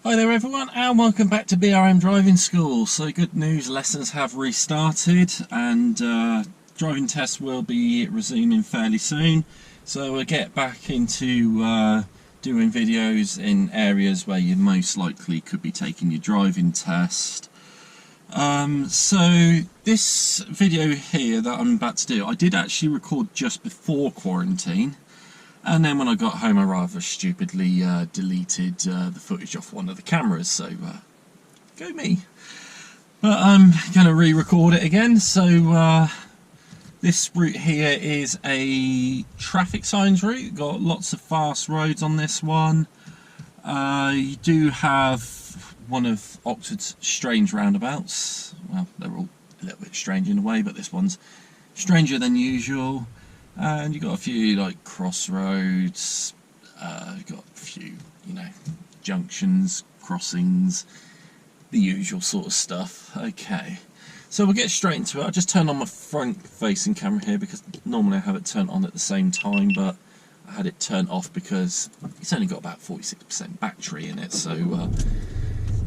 Hi there everyone, and welcome back to BRM Driving School. So good news, lessons have restarted and driving tests will be resuming fairly soon. So we'll get back into doing videos in areas where you most likely could be taking your driving test. So this video here that I'm about to do, I did actually record just before quarantine. And then when I got home, I rather stupidly deleted the footage off one of the cameras, so go me. But I'm going to re-record it again. So this route here is a traffic signs route. Got lots of fast roads on this one. You do have one of Oxford's strange roundabouts. Well, they're all a little bit strange in a way, but this one's stranger than usual. And you've got a few like crossroads, you've got a few, junctions, crossings, the usual sort of stuff. Okay, so we'll get straight into it. I'll just turn on my front facing camera here because normally I have it turned on at the same time, but I had it turned off because it's only got about 46% battery in it, so I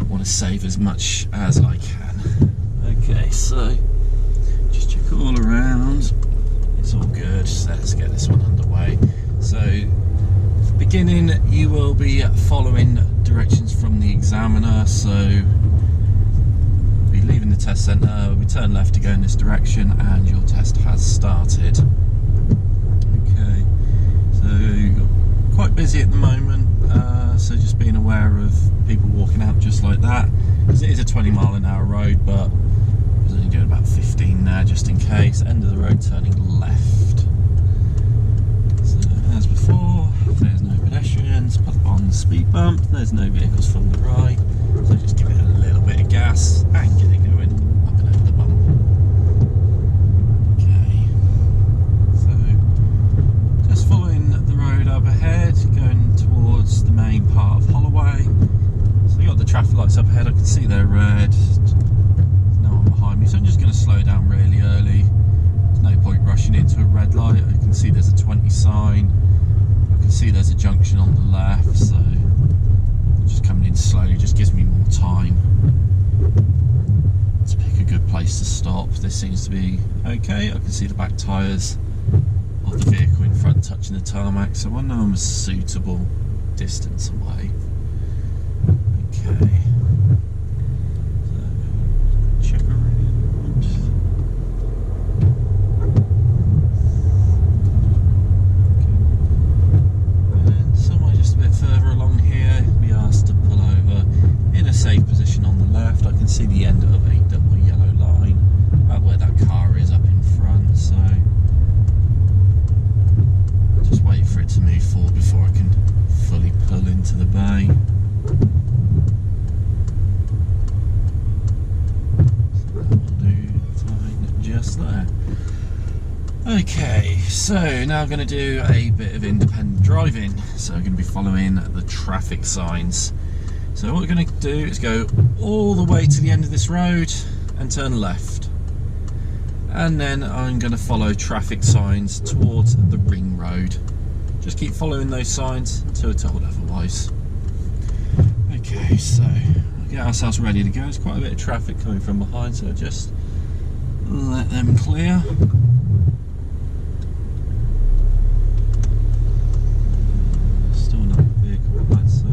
want to save as much as I can. Okay, so just check it all around. It's all good, so let's get this one underway. So, beginning, you will be following directions from the examiner. So, we'll be leaving the test centre, we turn left to go in this direction, and your test has started. Okay, so you're quite busy at the moment, so just being aware of people walking out just like that, because it is a 20-mile-an-hour road, but I was only doing about 15 there just in case. End of the road, turning left. So as before, there's no pedestrians. Put on the speed bump. There's no vehicles from the right. So just give it a little bit of gas and get it going up and over the bump. Okay. So just following the road up ahead, going towards the main part of Holloway. So you got the traffic lights up ahead. I can see they're red. Behind me, so I'm just going to slow down really early. There's no point rushing into a red light. I can see there's a 20 sign. I can see there's a junction on the left, so just coming in slowly just gives me more time to pick a good place to stop. This seems to be okay. I can see the back tyres of the vehicle in front touching the tarmac, so I know I'm a suitable distance away. Okay. Check around. Okay. And somewhere just a bit further along here, be asked to pull over in a safe position on the left. I can see the end of a double yellow line, about where that car is up in front, so just wait for it to move forward before I can fully pull into the bay. Just there. Okay, so now I'm going to do a bit of independent driving. So I'm going to be following the traffic signs. So what we're going to do is go all the way to the end of this road and turn left. And then I'm going to follow traffic signs towards the ring road. Just keep following those signs until we're told otherwise. Okay, so we'll get ourselves ready to go. There's quite a bit of traffic coming from behind, so just let them clear. Still no vehicle ahead, so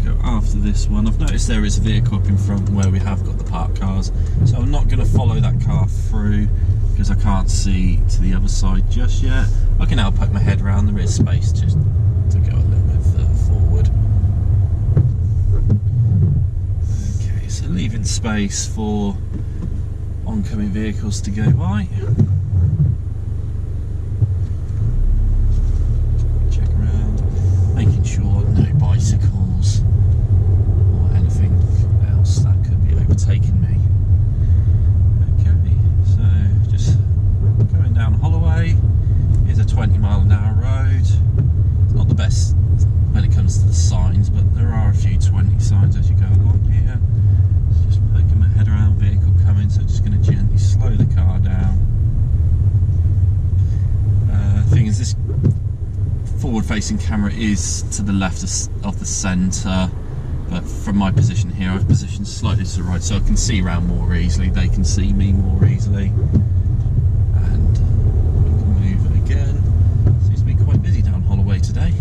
go after this one. I've noticed there is a vehicle up in front where we have got the parked cars, so I'm not going to follow that car through because I can't see to the other side just yet. I can now poke my head around. There is space just to go a little bit further forward. Okay, so leaving space for oncoming vehicles to go by. Check around, making sure no bicycles or anything else that could be overtaking me. Okay, so just going down Holloway. It's a 20-mile-an-hour road. It's not the best when it comes to the signs, but there are a few 20 signs as you go along here. Just poking my head around, vehicle coming, so just going to gently slow the car down. Thing is, this forward-facing camera is to the left of the centre, But from my position here, I've positioned slightly to the right so I can see around more easily, they can see me more easily. And we can move it again. Seems to be quite busy down Holloway today.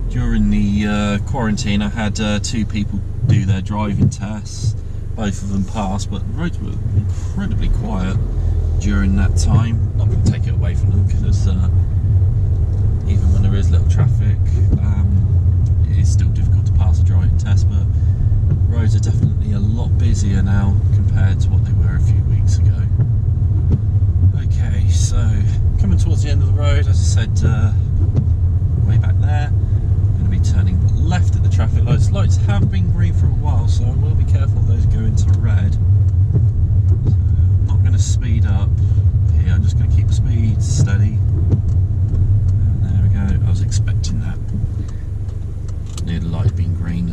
During the quarantine, I had 2 people do their driving tests. Both of them passed, but the roads were incredibly quiet during that time. Not going to take it away from them, because even when there is little traffic, it is still difficult to pass a driving test, but roads are definitely a lot busier now compared to what they were a few weeks ago. Okay, so coming towards the end of the road, as I said, way back there, I'm going to be turning left at the traffic lights. Lights have been green for a while, so I will be careful those go into red. So I'm not going to speed up here, I'm just going to keep speed steady. And there we go, I was expecting that. The light had been green.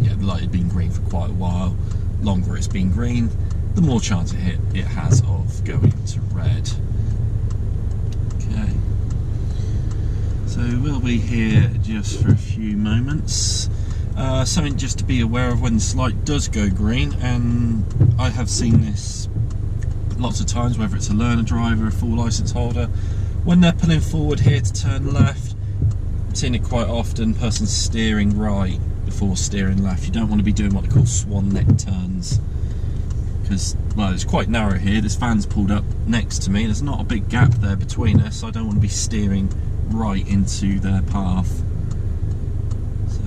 Yeah, the light had been green for quite a while. Longer it's been green, the more chance it has of going to red. Okay. So we'll be here just for a few moments. Something just to be aware of when this light does go green, and I have seen this lots of times, whether it's a learner driver, a full licence holder, when they're pulling forward here to turn left, I've seen it quite often, person's steering right before steering left. You don't want to be doing what they call swan neck turns, because, well, it's quite narrow here. This van's pulled up next to me, there's not a big gap there between us, so I don't want to be steering right into their path. So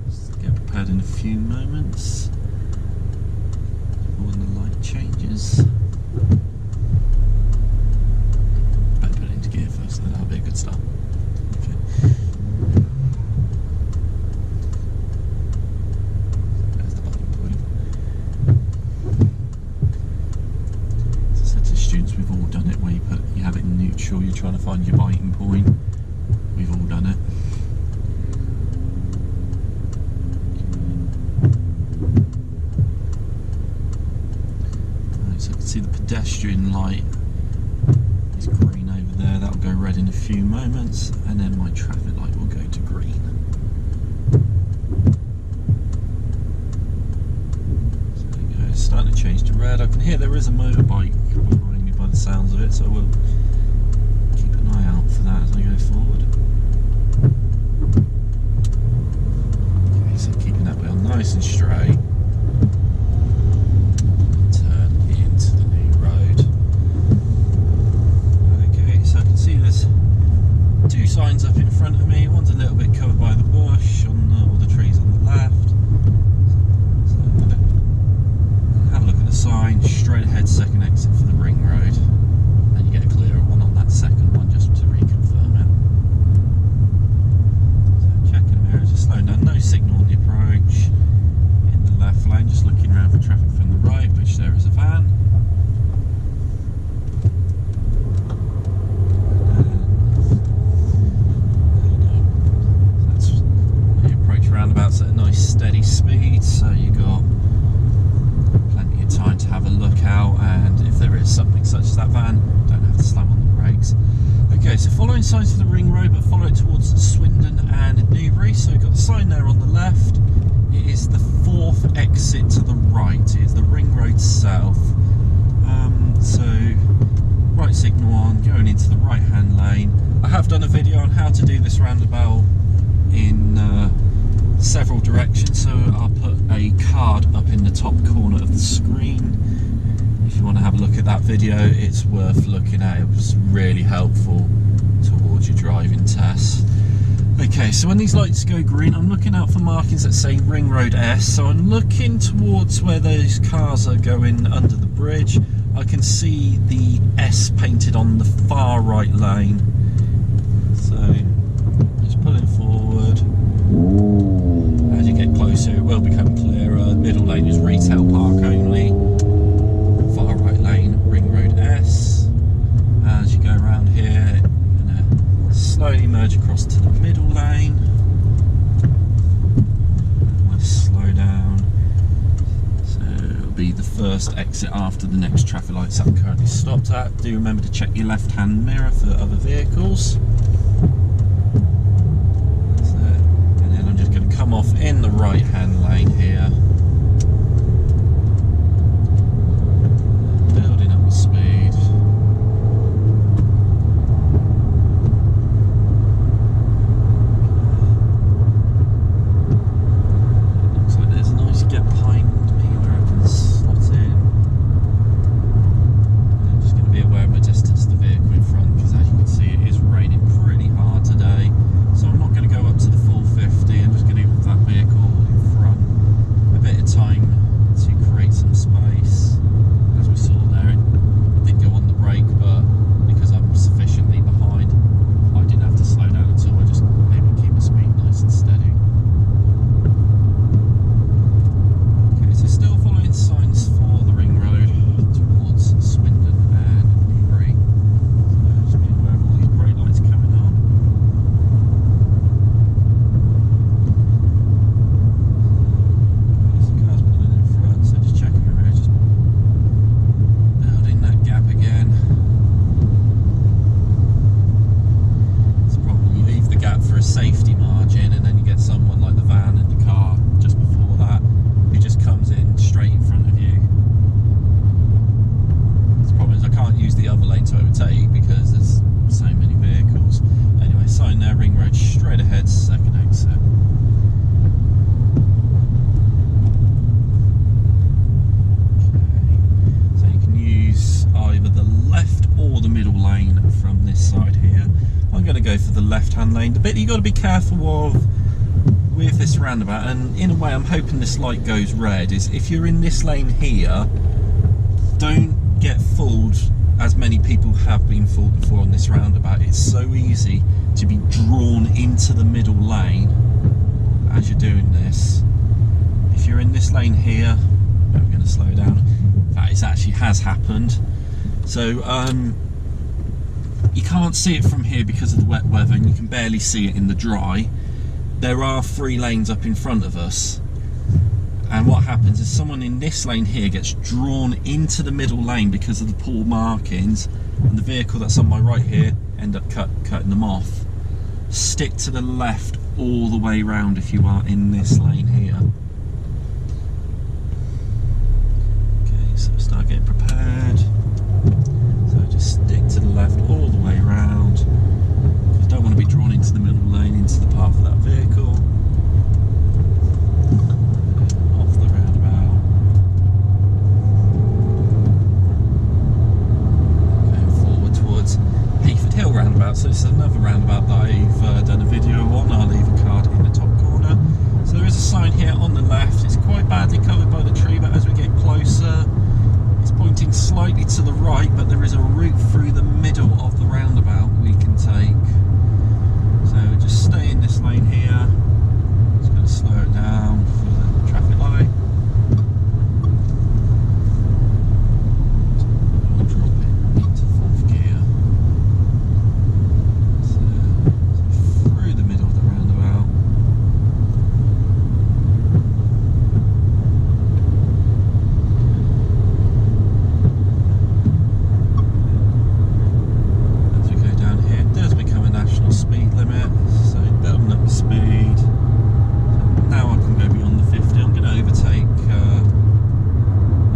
let's get prepared in a few moments when the light changes. Better put it into gear first, then that'll be a good start. Okay. There's the biting point. As I said to students, we've all done it where you have it in neutral, you're trying to find your biting point. We've all done it. Right, so I can see the pedestrian light is green over there. That'll go red in a few moments, and then my traffic light will go to green. So there you go, it's starting to change to red. I can hear there is a motorbike behind me by the sounds of it, so we'll keep an eye out for that as I go forward. Okay, so keeping that wheel nice and straight. Turn into the new road. Okay, so I can see there's 2 signs up in front of me. One's a little bit covered by the bush, all the trees on the left. So I'm going to have a look at the sign. Straight ahead, second exit for the ring road. Then you get a clearer one on that second one, just to reconfirm it. So checking the mirrors, just slowing down, no signal on the approach. In the left lane, just looking around for traffic from the right, which there is a van. That's when you approach roundabouts at a nice steady speed, so you got plenty of time to have a look out, and if there is something such as that van, don't have to slam on the brakes. Okay, so following signs for the ring road, but follow it towards Swindon and Newbury. So we've got the sign there on the left. It is the 4th exit to the right. It is the ring road south. So right signal on, going into the right hand lane. I have done a video on how to do this roundabout in several directions, so I'll put a card up in the top corner of the screen. If you want to have a look at that video, it's worth looking at. It was really helpful towards your driving test. Okay, so when these lights go green, I'm looking out for markings that say Ring Road S. So I'm looking towards where those cars are going under the bridge. I can see the S painted on the far right lane. So just pulling forward. As you get closer, it will become clearer. Middle lane is retail park only. Far right lane, Ring Road S. As you go around here, you're going to slowly merge across to the middle lane. And we'll slow down. So it'll be be the first exit after the next traffic lights that I'm currently stopped at. Do remember to check your left-hand mirror for other vehicles. That's it. And then I'm just going to come off in the right-hand lane here. Building up the speed. Safety margin, and then you get someone like the van and the car just before that who just comes in straight in front of you. The problem is I can't use the other lane to overtake because there's so many vehicles. Anyway, sign there, ring road straight ahead, second exit. Okay, so you can use either the left or the middle lane from this side here. I'm going to go for the left-hand lane. The bit you've got to be careful of with this roundabout, and in a way I'm hoping this light goes red, is if you're in this lane here, don't get fooled as many people have been fooled before on this roundabout. It's so easy to be drawn into the middle lane as you're doing this. If you're in this lane here, I'm going to slow down. That actually has happened. So you can't see it from here because of the wet weather, and you can barely see it in the dry. There are 3 lanes up in front of us, and what happens is someone in this lane here gets drawn into the middle lane because of the poor markings, and the vehicle that's on my right here end up cutting them off. Stick to the left all the way round if you are in this lane here. Okay, so start getting prepared. Just stick to the left all the way around, because I don't want to be drawn into the middle lane, into the path of that vehicle. Off the roundabout. Going forward towards Heathford Hill roundabout. So this is another roundabout that I've done a video on. I'll leave a card in the top corner. So there is a sign here on the left. It's quite badly covered by the tree, but as we get closer, it's pointing slightly to the right, but there is a route through the middle of the roundabout we can take. So just stay in this lane here. Just going to slow it down for the traffic light. I'll drop it into 4th gear. So through the middle of the roundabout. Speed limit, so building up the speed. So now I can go beyond the 50. I'm going to overtake the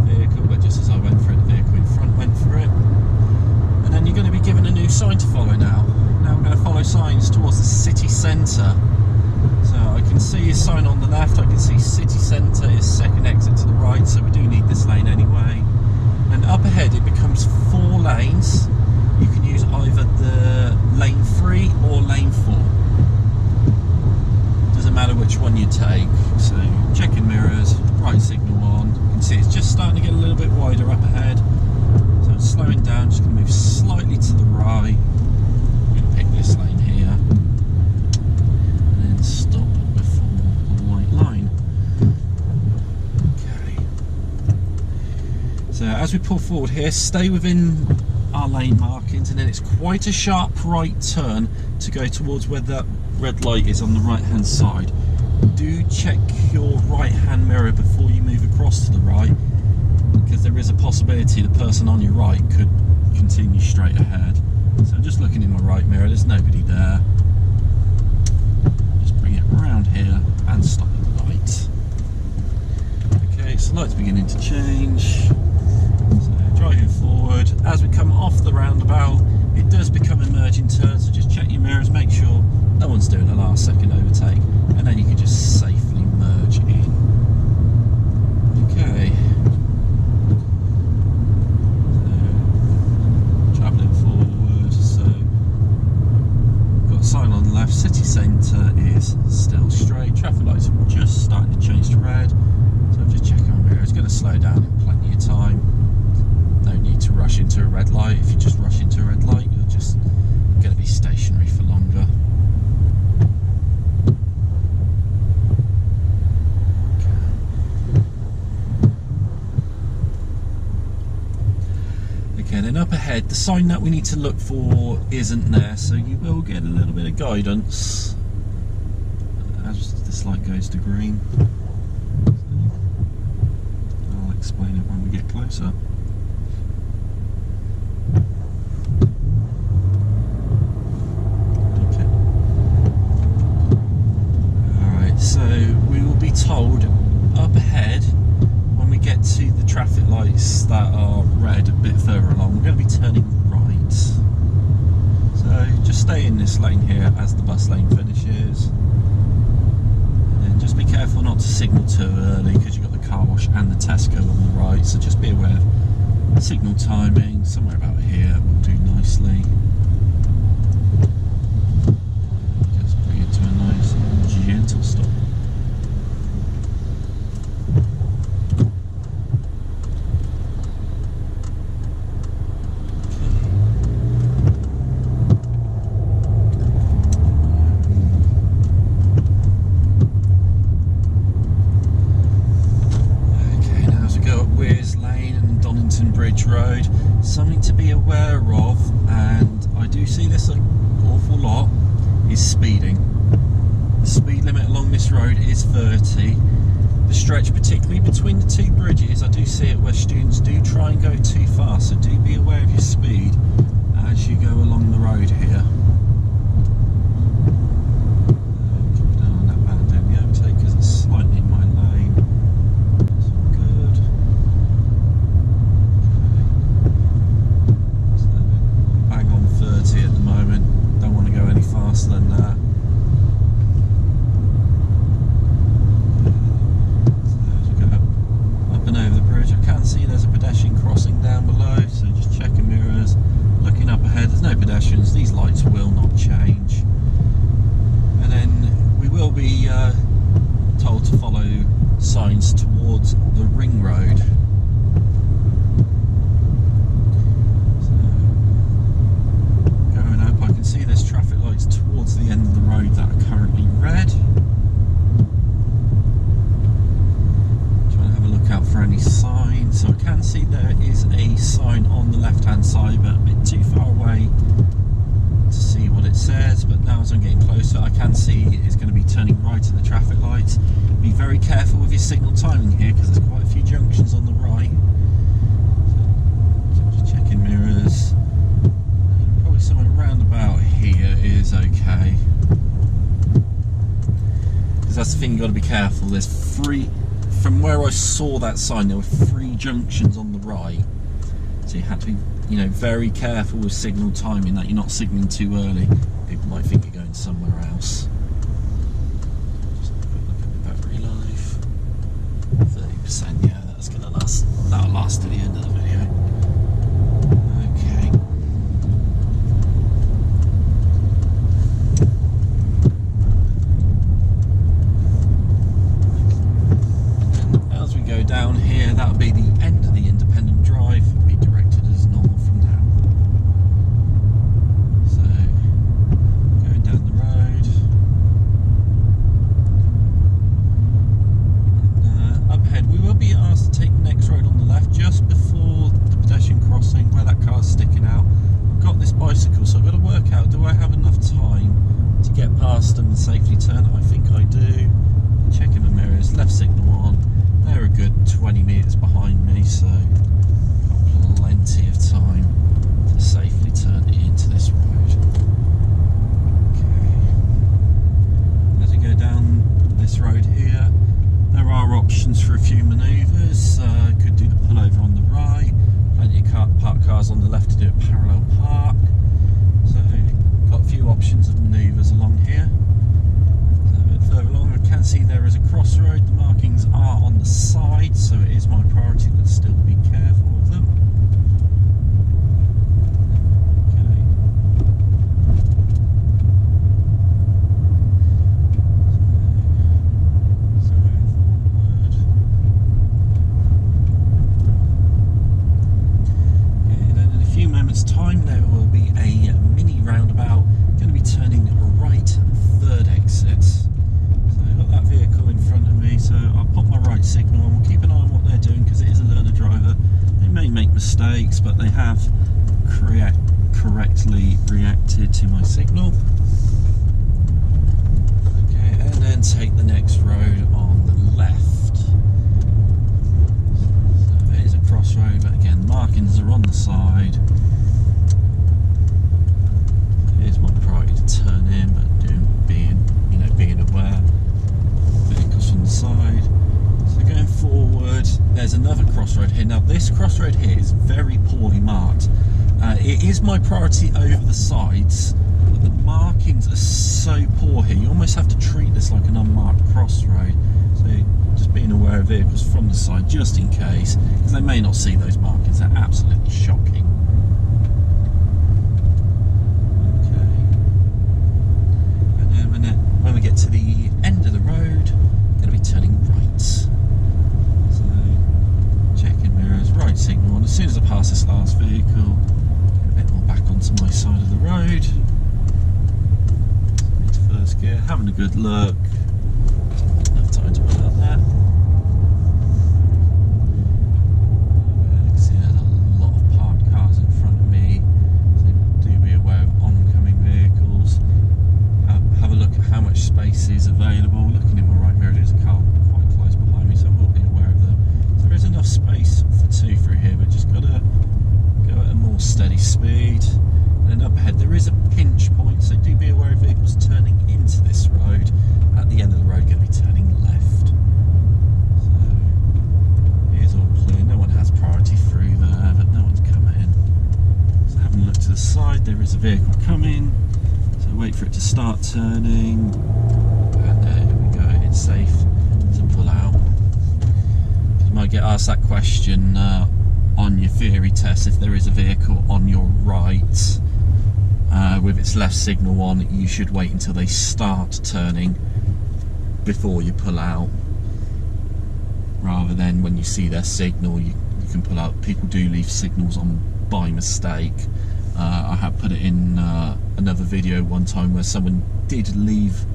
vehicle, but just as I went for it, the vehicle in front went for it. And then you're going to be given a new sign to follow now. Now I'm going to follow signs towards the city centre. So I can see a sign on the left, I can see city centre is second exit to the right, so we do need this lane anyway. And up ahead it becomes 4 lanes. You can use either the lane 3 or lane 4. Doesn't matter which one you take. So checking mirrors, right signal on. You can see it's just starting to get a little bit wider up ahead. So I'm slowing down, just going to move slightly to the right. I'm going to pick this lane here. And then stop before the white line. Okay. So as we pull forward here, stay within our lane markings, and then it's quite a sharp right turn to go towards where that red light is on the right hand side. Do check your right hand mirror before you move across to the right, because there is a possibility the person on your right could continue straight ahead. So I'm just looking in my right mirror, there's nobody there. Just bring it around here and stop at the light. Okay, so the light's beginning to change. So driving forward, as we come off the roundabout, it does become a merging turn, so just check your mirrors, make sure no one's doing a last second overtake, and then you can just safely merge in. Okay. So, travelling forward, so got a sign on the left, city centre is still straight, traffic lights are just starting to change to red, so I'm just checking my mirror, it's going to slow down in plenty of time. No need to rush into a red light. If you just rush into a red light, you're just going to be stationary for longer. Okay, then up ahead, the sign that we need to look for isn't there, so you will get a little bit of guidance as this light goes to green. I'll explain it when we get closer. So we will be told up ahead when we get to the traffic lights that are red a bit further along, we're going to be turning right. So just stay in this lane here as the bus lane finishes. And just be careful not to signal too early because you've got the car wash and the Tesco on the right, so just be aware of signal timing. Somewhere about here will do nicely. Just bring it to a nice gentle stop. Road, something to be aware of, and I do see this an awful lot, is speeding. The speed limit along this road is 30. The stretch, particularly between the two bridges, I do see it where students do try and go too fast, so do be aware of your speed as you go along the road here. Keep down that band down the overtake because it's slightly in my lane. That's all good. Bang on 30 at the moment, don't want to go any faster than that. So as we go up and over the bridge, I can see there's a pedestrian crossing down below, so just checking mirrors, looking up ahead, there's no pedestrians, these lights will not change. And then we will be told to follow signs towards the ring road. I can see there's traffic lights towards the end of the road that are currently red. Trying to have a look out for any signs. So I can see there is a sign on the left hand side, but a bit too far away to see what it says. But now as I'm getting closer, I can see it's going to be turning right at the traffic lights. Be very careful with your signal timing here because there's quite a few junctions on the right. So just checking mirrors. Somewhere around about here is okay, because that's the thing, you've got to be careful. There's three, from where I saw that sign, there were 3 junctions on the right, so you had to be, very careful with signal timing, that you're not signalling too early. People might think you're going somewhere else. Just have a quick look at the battery life. 30%, yeah, that's gonna last. That'll last to the end of the video. Okay. Down here, that'll be the end of the independent drive, be directed as normal from now. So, going down the road. And, up ahead, we will be asked to take the next road on the left, just before the pedestrian crossing, where that car's sticking out. I've got this bicycle, so I've got to work out, do I have enough time to get past and safely turn? I think I do. Checking the mirrors, left signal on. They're a good 20 metres behind me, so options for a few manoeuvres. Could do the pullover on the right, plenty of parked cars on the left to do a parallel park. So got a few options of manoeuvres along here. So a bit further along I can see there is a crossroad. The markings are on the side, so it is my priority, but still be careful of them. Time there will be a mini roundabout, going to be turning right third exit. So I've got that vehicle in front of me, so I'll pop my right signal on. We'll keep an eye on what they're doing because it is a learner driver. They may make mistakes, but they have correctly reacted to my signal. Okay, and then take the next road on the left. So it is a crossroad, but again, markings are on the side. It's my priority to turn in, but being aware. Vehicles from the side. So going forward, there's another crossroad here. Now this crossroad here is very poorly marked. It is my priority over the sides, but the markings are so poor here. You almost have to treat this like an unmarked crossroad. So just being aware of vehicles from the side, just in case, because they may not see those markings. They're absolutely shocking. When we get to the end of the road, I'm going to be turning right. So, checking mirrors, right signal on. As soon as I pass this last vehicle, get a bit more back onto my side of the road. Into first gear, having a good look. Enough time to pull out there. You can see there's a lot of parked cars in front of me. So do be aware of oncoming vehicles. Have a look at how much space is available. Looking in my right mirror, there's a car quite close behind me, so I will be aware of them. So there is enough space for two through here, but just got to go at a more steady speed. And then up ahead, there is a pinch point, so do be aware of vehicles turning into this road. At the end of the road, going to be turning left. So here's all clear. No one has priority through there, but no one's coming. So having a look to the side, there is a vehicle coming. So wait for it to start turning, and there we go, it's safe to pull out. You might get asked that question on your theory test. If there is a vehicle on your right with its left signal on, you should wait until they start turning before you pull out, rather than when you see their signal you can pull out. People do leave signals on by mistake. I have put it in another video one time where someone did leave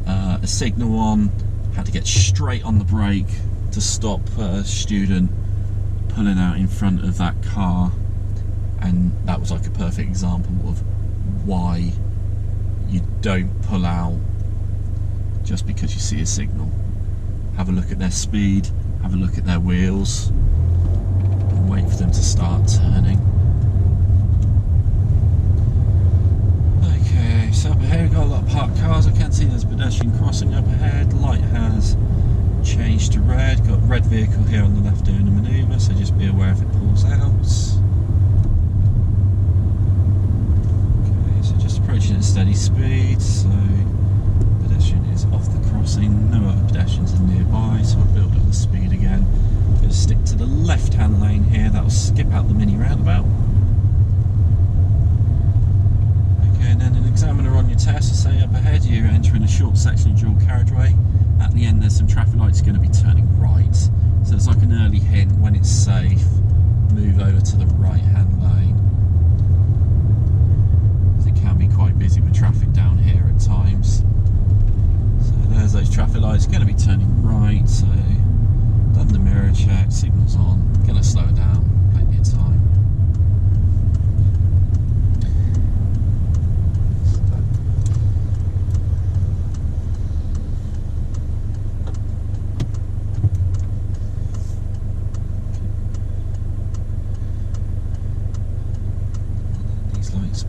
a signal on, had to get straight on the brake to stop a student pulling out in front of that car, and that was like a perfect example of why you don't pull out just because you see a signal. Have a look at their speed, have a look at their wheels, and wait for them to start turning. So up ahead we've got a lot of parked cars. I can see there's a pedestrian crossing up ahead. Light has changed to red. Got a red vehicle here on the left doing a manoeuvre, so just be aware if it pulls out. Okay, so just approaching at steady speed. So pedestrian is off the crossing. No other pedestrians are nearby, so I'll build up the speed again. Going to stick to the left-hand lane here. That'll skip out the mini roundabout. And then an examiner on your test will say up ahead you're entering a short section of dual carriageway. At the end there's some traffic lights going to be turning right. So it's like an early hint when it's safe, move over to the right hand lane. Because it can be quite busy with traffic down here at times. So there's those traffic lights, going to be turning right. So done the mirror check, signals on, going to slow it down, plenty of time.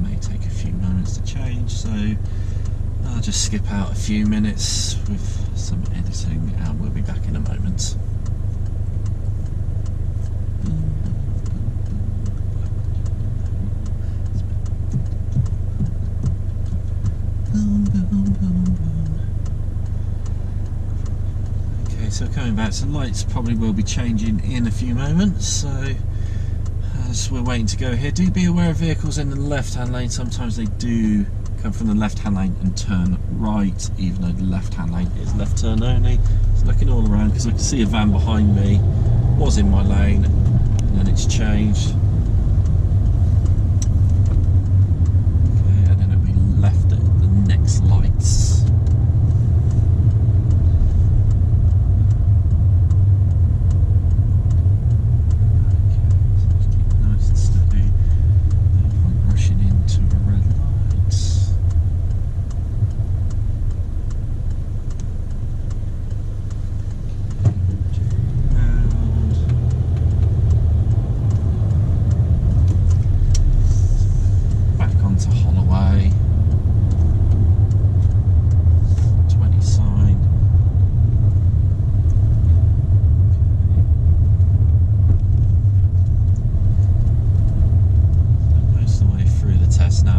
May take a few moments to change, so I'll just skip out a few minutes with some editing and we'll be back in a moment. So coming back, so lights probably will be changing in a few moments, so as we're waiting to go here, do be aware of vehicles in the left-hand lane. Sometimes they do come from the left-hand lane and turn right, even though the left-hand lane is left turn only. Just looking all around because I can see a van behind me was in my lane and then it's changed. Okay, and then it'll be left at the next lights.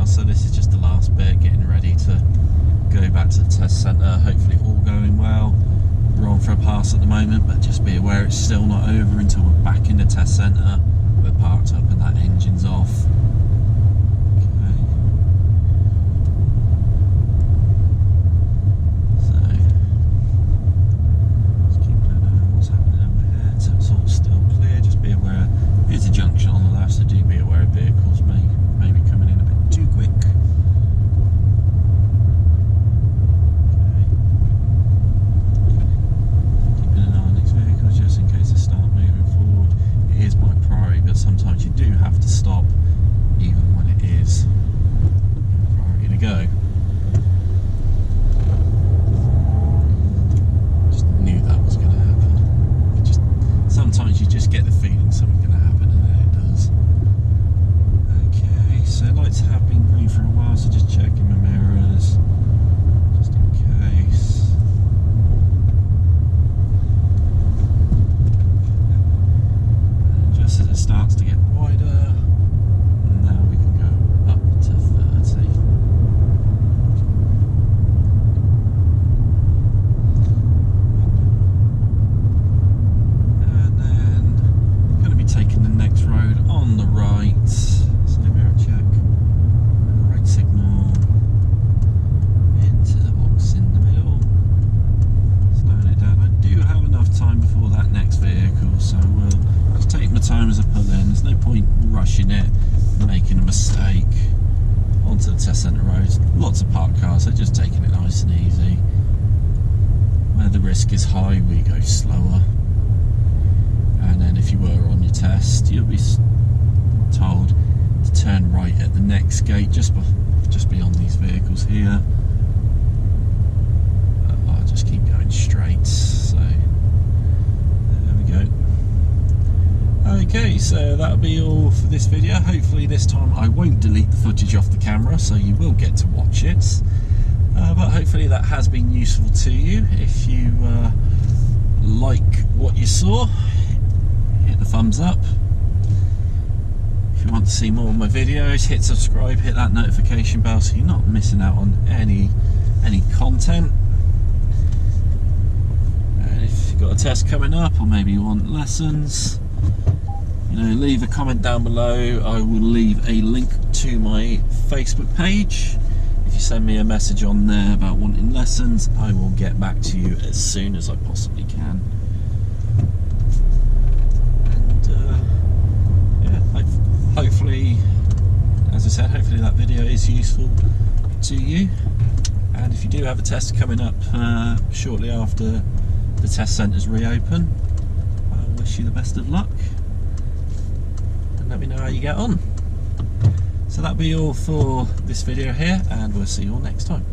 So this is just the last bit, getting ready to go back to the test centre, hopefully all going well. We're on for a pass at the moment, but just be aware it's still not over until we're back in the test centre. We're parked up and that engine's off. Okay. So, just keep an eye on what's happening overhead, so it's all still clear. Just be aware, here's a junction on the left, so do be aware of vehicles maybe coming in a bit too quick. Keeping an eye on these vehicles just in case they start moving forward. It is my priority, but sometimes you do have to stop even when it is priority to go. Just knew that was going to happen. Sometimes you just get the feeling something's going to happen and then it does. So lights have been green for a while, so just checking my mirrors, just in case. And just as it starts to get wider, now we can go up to 30. And then I'm going to be taking the next road on the right. Signal into the box in the middle, slowing it down. I do have enough time before that next vehicle, so we'll just take my time as I pull in. There's no point rushing it and making a mistake onto the test centre roads. Lots of parked cars, they're just taking it nice and easy. Where the risk is high, we go slower, and then if you were on your test, you'll be told to turn right at the next gate, just beyond these vehicles here. I'll just keep going straight, so there we go. Okay, so that'll be all for this video. Hopefully this time I won't delete the footage off the camera, so you will get to watch it. But hopefully that has been useful to you. If you like what you saw, hit the thumbs up. If you want to see more of my videos, hit subscribe, hit that notification bell so you're not missing out on any content. And if you've got a test coming up, or maybe you want lessons, you know, leave a comment down below. I will leave a link to my Facebook page. If you send me a message on there about wanting lessons, I will get back to you as soon as I possibly can. Hopefully, as I said, hopefully that video is useful to you. And if you do have a test coming up shortly after the test centres reopen, I wish you the best of luck and let me know how you get on. So that'll be all for this video here, and we'll see you all next time.